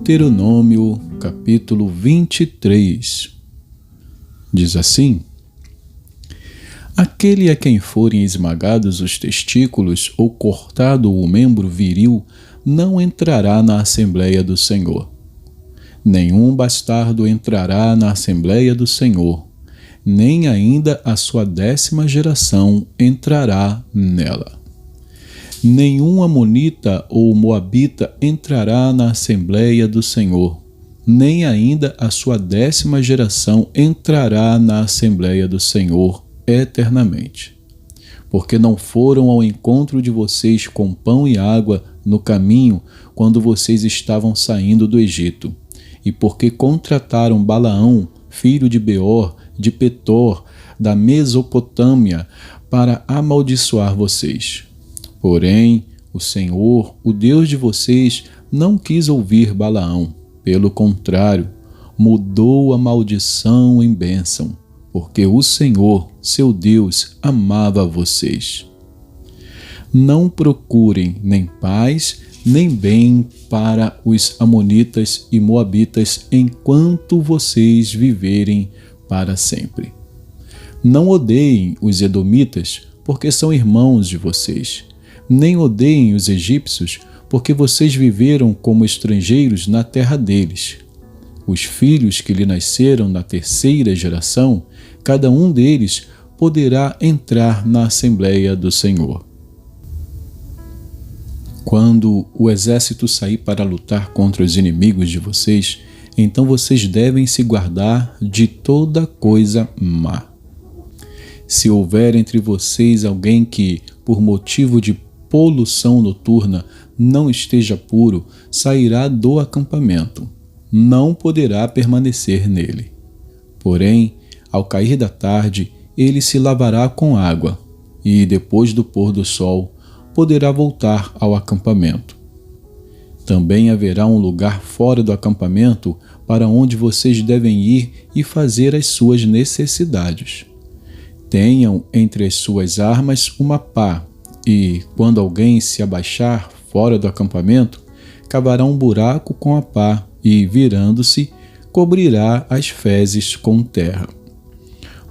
Deuteronômio, capítulo 23. Diz assim: Aquele a quem forem esmagados os testículos ou cortado o membro viril não entrará na Assembleia do Senhor. Nenhum bastardo entrará na Assembleia do Senhor, nem ainda a sua 10ª geração entrará nela. Nenhum amonita ou moabita entrará na Assembleia do Senhor, nem ainda a sua 10ª geração entrará na Assembleia do Senhor eternamente. Porque não foram ao encontro de vocês com pão e água no caminho quando vocês estavam saindo do Egito, e porque contrataram Balaão, filho de Beor, de Petor, da Mesopotâmia, para amaldiçoar vocês. Porém, o Senhor, o Deus de vocês, não quis ouvir Balaão. Pelo contrário, mudou a maldição em bênção, porque o Senhor, seu Deus, amava vocês. Não procurem nem paz, nem bem para os amonitas e moabitas enquanto vocês viverem para sempre. Não odeiem os edomitas, porque são irmãos de vocês. Nem odeiem os egípcios, porque vocês viveram como estrangeiros na terra deles. Os filhos que lhe nasceram na 3ª geração, cada um deles poderá entrar na Assembleia do Senhor. Quando o exército sair para lutar contra os inimigos de vocês, então vocês devem se guardar de toda coisa má. Se houver entre vocês alguém que, por motivo de poluição noturna, não esteja puro, sairá do acampamento. Não poderá permanecer nele. Porém, ao cair da tarde, ele se lavará com água, e depois do pôr do sol, poderá voltar ao acampamento. Também haverá um lugar fora do acampamento para onde vocês devem ir e fazer as suas necessidades. Tenham entre as suas armas uma pá, e, quando alguém se abaixar fora do acampamento, cavará um buraco com a pá e, virando-se, cobrirá as fezes com terra.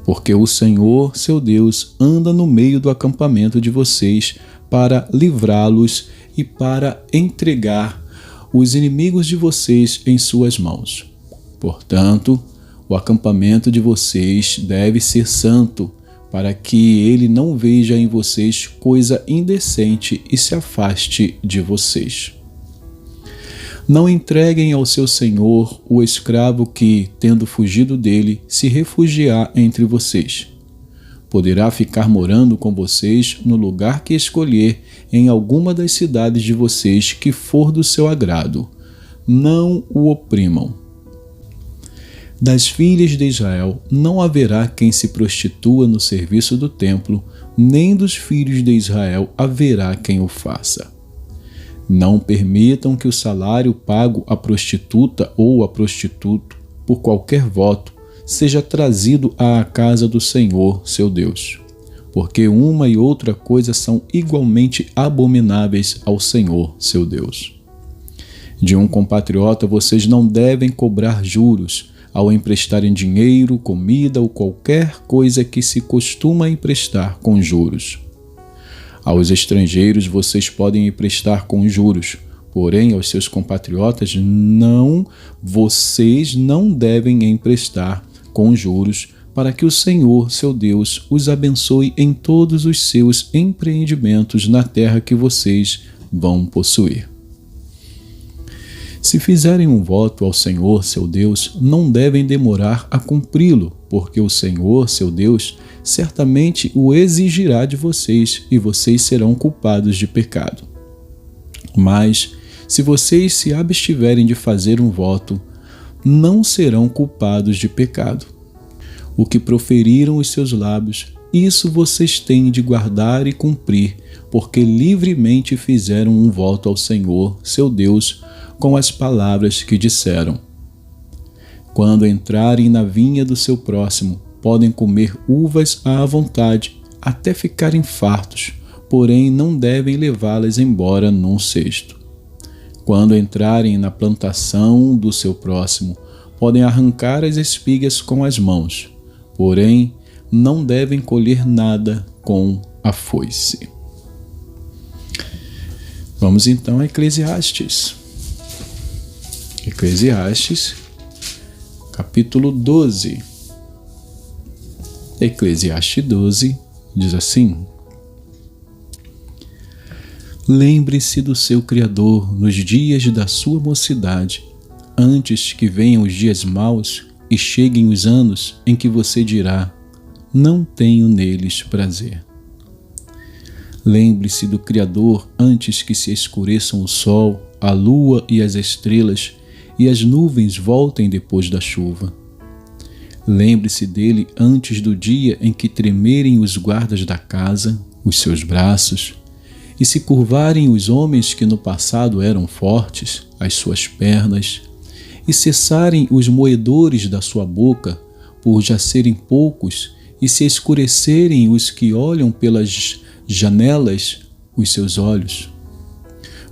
Porque o Senhor, seu Deus, anda no meio do acampamento de vocês para livrá-los e para entregar os inimigos de vocês em suas mãos. Portanto, o acampamento de vocês deve ser santo, para que ele não veja em vocês coisa indecente e se afaste de vocês. Não entreguem ao seu senhor o escravo que, tendo fugido dele, se refugiar entre vocês. Poderá ficar morando com vocês no lugar que escolher em alguma das cidades de vocês que for do seu agrado. Não o oprimam. Das filhas de Israel não haverá quem se prostitua no serviço do templo, nem dos filhos de Israel haverá quem o faça. Não permitam que o salário pago à prostituta ou a prostituto, por qualquer voto, seja trazido à casa do Senhor, seu Deus, porque uma e outra coisa são igualmente abomináveis ao Senhor, seu Deus. De um compatriota vocês não devem cobrar juros, ao emprestarem dinheiro, comida ou qualquer coisa que se costuma emprestar com juros. Aos estrangeiros vocês podem emprestar com juros, porém aos seus compatriotas vocês não devem emprestar com juros, para que o Senhor, seu Deus, os abençoe em todos os seus empreendimentos na terra que vocês vão possuir. Se fizerem um voto ao Senhor, seu Deus, não devem demorar a cumpri-lo, porque o Senhor, seu Deus, certamente o exigirá de vocês e vocês serão culpados de pecado. Mas, se vocês se abstiverem de fazer um voto, não serão culpados de pecado. O que proferiram os seus lábios, isso vocês têm de guardar e cumprir, porque livremente fizeram um voto ao Senhor, seu Deus, com as palavras que disseram. Quando entrarem na vinha do seu próximo, podem comer uvas à vontade, até ficarem fartos, porém não devem levá-las embora num cesto. Quando entrarem na plantação do seu próximo, podem arrancar as espigas com as mãos, porém não devem colher nada com a foice. Vamos então a Eclesiastes. Eclesiastes, capítulo 12. Eclesiastes 12 diz assim: Lembre-se do seu Criador nos dias da sua mocidade, antes que venham os dias maus e cheguem os anos em que você dirá: não tenho neles prazer. Lembre-se do Criador antes que se escureçam o sol, a lua e as estrelas, e as nuvens voltem depois da chuva. Lembre-se dele antes do dia em que tremerem os guardas da casa, os seus braços, e se curvarem os homens que no passado eram fortes, as suas pernas, e cessarem os moedores da sua boca, por já serem poucos, e se escurecerem os que olham pelas janelas, os seus olhos.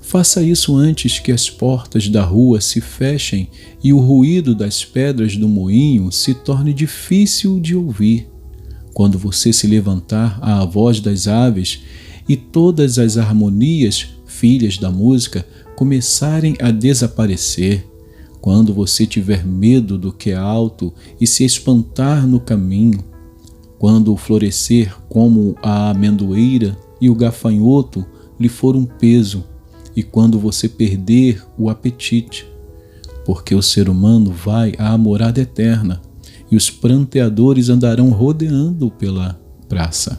Faça isso antes que as portas da rua se fechem e o ruído das pedras do moinho se torne difícil de ouvir. Quando você se levantar à voz das aves e todas as harmonias, filhas da música, começarem a desaparecer, quando você tiver medo do que é alto e se espantar no caminho, quando florescer como a amendoeira e o gafanhoto lhe for um peso, e quando você perder o apetite, porque o ser humano vai à morada eterna e os pranteadores andarão rodeando pela praça.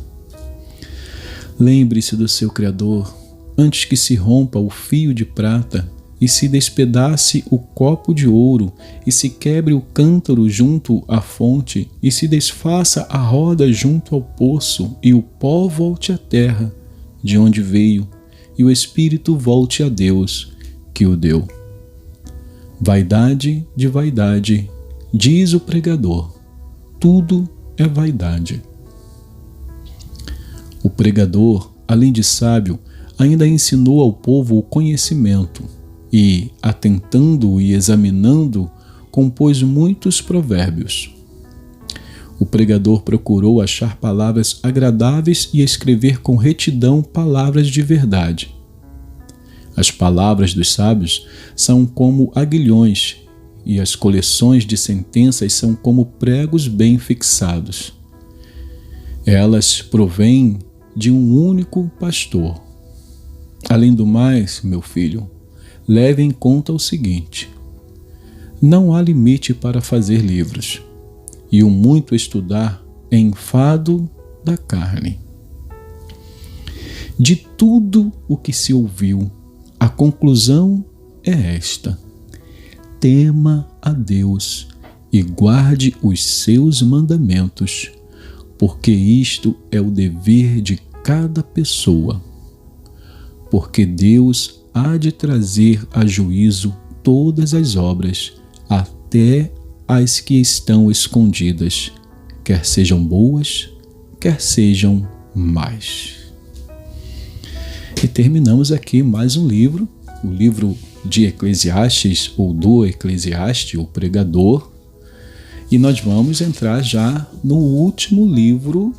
Lembre-se do seu Criador antes que se rompa o fio de prata e se despedace o copo de ouro e se quebre o cântaro junto à fonte e se desfaça a roda junto ao poço e o pó volte à terra de onde veio e o espírito volte a Deus que o deu. Vaidade de vaidade, diz o pregador, tudo é vaidade. O pregador, além de sábio, ainda ensinou ao povo o conhecimento e, atentando e examinando, compôs muitos provérbios. O pregador procurou achar palavras agradáveis e escrever com retidão palavras de verdade. As palavras dos sábios são como aguilhões, e as coleções de sentenças são como pregos bem fixados. Elas provêm de um único pastor. Além do mais, meu filho, leve em conta o seguinte: não há limite para fazer livros, e o muito estudar é enfado da carne. De tudo o que se ouviu, a conclusão é esta: tema a Deus e guarde os seus mandamentos, porque isto é o dever de cada pessoa. Porque Deus há de trazer a juízo todas as obras, até as que estão escondidas, quer sejam boas, quer sejam más. E terminamos aqui mais um livro, o livro de Eclesiastes, ou do Eclesiastes, o pregador, e nós vamos entrar já no último livro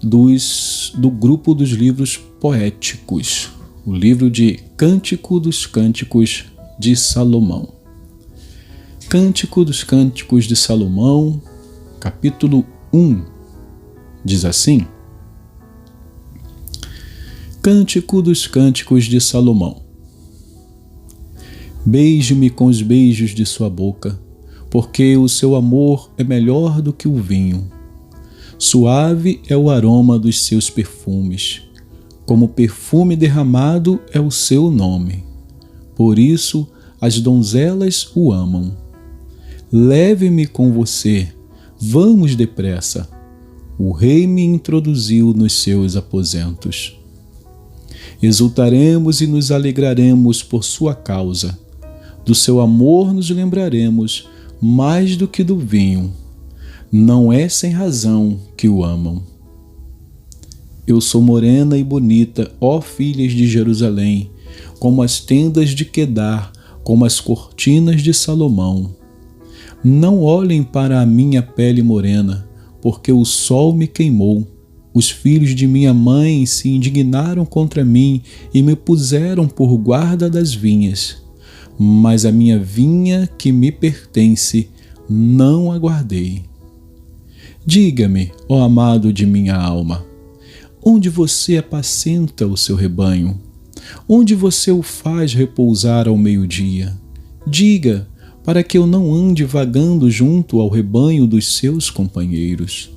do grupo dos livros poéticos, o livro de Cântico dos Cânticos de Salomão. Cântico dos Cânticos de Salomão, capítulo 1, diz assim: Cântico dos Cânticos de Salomão. Beije-me com os beijos de sua boca, porque o seu amor é melhor do que o vinho. Suave é o aroma dos seus perfumes, como perfume derramado é o seu nome. Por isso as donzelas o amam. Leve-me com você, vamos depressa. O rei me introduziu nos seus aposentos. Exultaremos e nos alegraremos por sua causa. Do seu amor nos lembraremos mais do que do vinho. Não é sem razão que o amam. Eu sou morena e bonita, ó filhas de Jerusalém, como as tendas de Quedar, como as cortinas de Salomão. Não olhem para a minha pele morena, porque o sol me queimou. Os filhos de minha mãe se indignaram contra mim e me puseram por guarda das vinhas. Mas a minha vinha que me pertence não aguardei. Diga-me, ó amado de minha alma, onde você apacenta o seu rebanho? Onde você o faz repousar ao meio-dia? Diga, para que eu não ande vagando junto ao rebanho dos seus companheiros.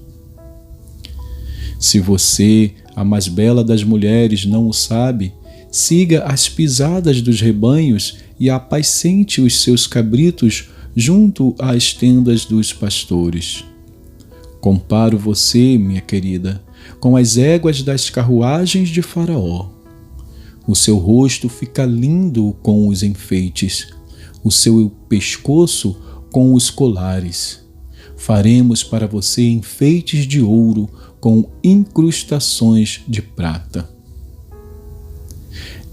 Se você, a mais bela das mulheres, não o sabe, siga as pisadas dos rebanhos e apacente os seus cabritos junto às tendas dos pastores. Comparo você, minha querida, com as éguas das carruagens de Faraó. O seu rosto fica lindo com os enfeites, o seu pescoço com os colares. Faremos para você enfeites de ouro com incrustações de prata.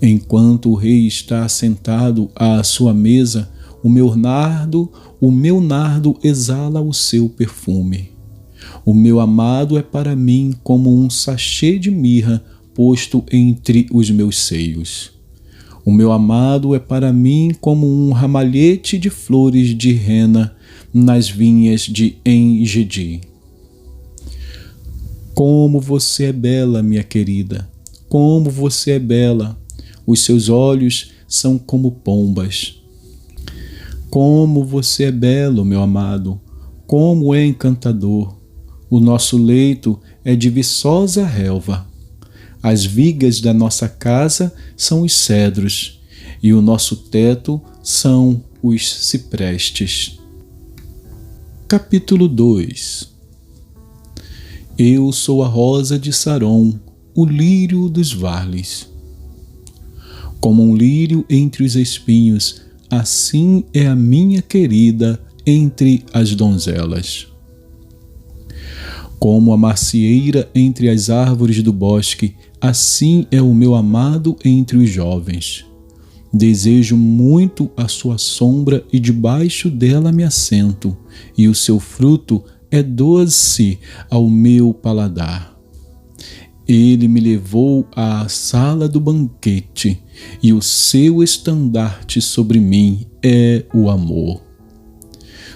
Enquanto o rei está sentado à sua mesa, o meu nardo exala o seu perfume. O meu amado é para mim como um sachê de mirra posto entre os meus seios. O meu amado é para mim como um ramalhete de flores de rena nas vinhas de En-Gedi. Como você é bela, minha querida, como você é bela. Os seus olhos são como pombas. Como você é belo, meu amado, como é encantador. O nosso leito é de viçosa relva. As vigas da nossa casa são os cedros, e o nosso teto são os ciprestes. Capítulo 2. Eu sou a rosa de Saron, o lírio dos vales. Como um lírio entre os espinhos, assim é a minha querida entre as donzelas. Como a macieira entre as árvores do bosque, assim é o meu amado entre os jovens. Desejo muito a sua sombra e debaixo dela me assento, e o seu fruto é doce ao meu paladar. Ele me levou à sala do banquete, e o seu estandarte sobre mim é o amor.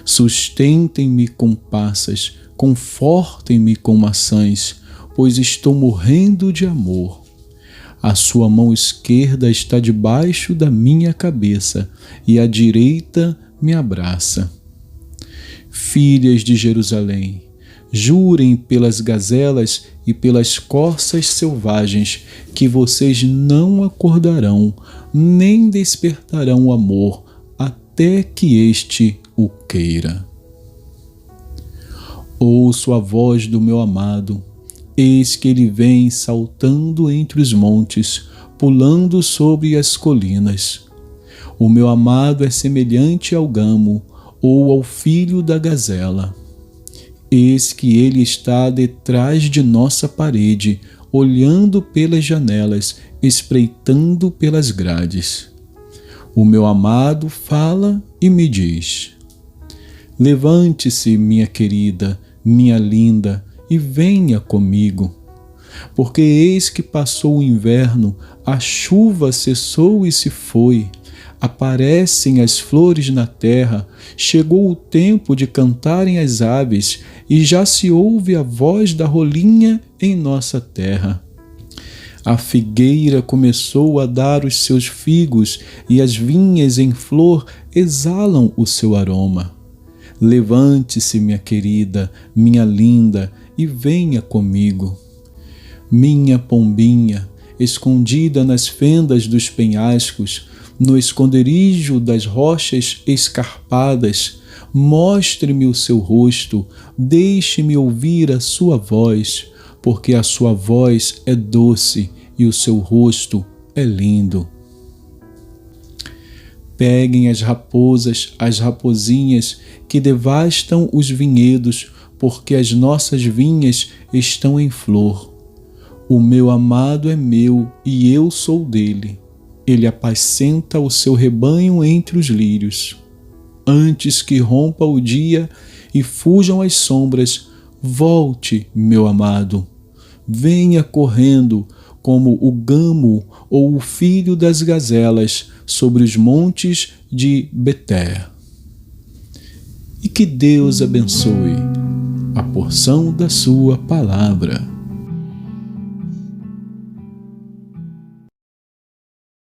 Sustentem-me com passas, confortem-me com maçãs, pois estou morrendo de amor. A sua mão esquerda está debaixo da minha cabeça, e a direita me abraça. Filhas de Jerusalém, jurem pelas gazelas e pelas corças selvagens que vocês não acordarão, nem despertarão o amor, até que este o queira. Ouço a voz do meu amado, eis que ele vem saltando entre os montes, pulando sobre as colinas. O meu amado é semelhante ao gamo, ou ao filho da gazela. Eis que ele está detrás de nossa parede, olhando pelas janelas, espreitando pelas grades. O meu amado fala e me diz: levante-se, minha querida, minha linda, e venha comigo. Porque eis que passou o inverno, a chuva cessou e se foi, aparecem as flores na terra, chegou o tempo de cantarem as aves, e já se ouve a voz da rolinha em nossa terra. A figueira começou a dar os seus figos, e as vinhas em flor exalam o seu aroma. Levante-se, minha querida, minha linda, e venha comigo. Minha pombinha, escondida nas fendas dos penhascos, no esconderijo das rochas escarpadas, mostre-me o seu rosto, deixe-me ouvir a sua voz, porque a sua voz é doce e o seu rosto é lindo. Peguem as raposas, as raposinhas que devastam os vinhedos, porque as nossas vinhas estão em flor. O meu amado é meu e eu sou dele. Ele apacenta o seu rebanho entre os lírios. Antes que rompa o dia e fujam as sombras, volte, meu amado. Venha correndo como o gamo ou o filho das gazelas sobre os montes de Beter. E que Deus abençoe a porção da sua palavra.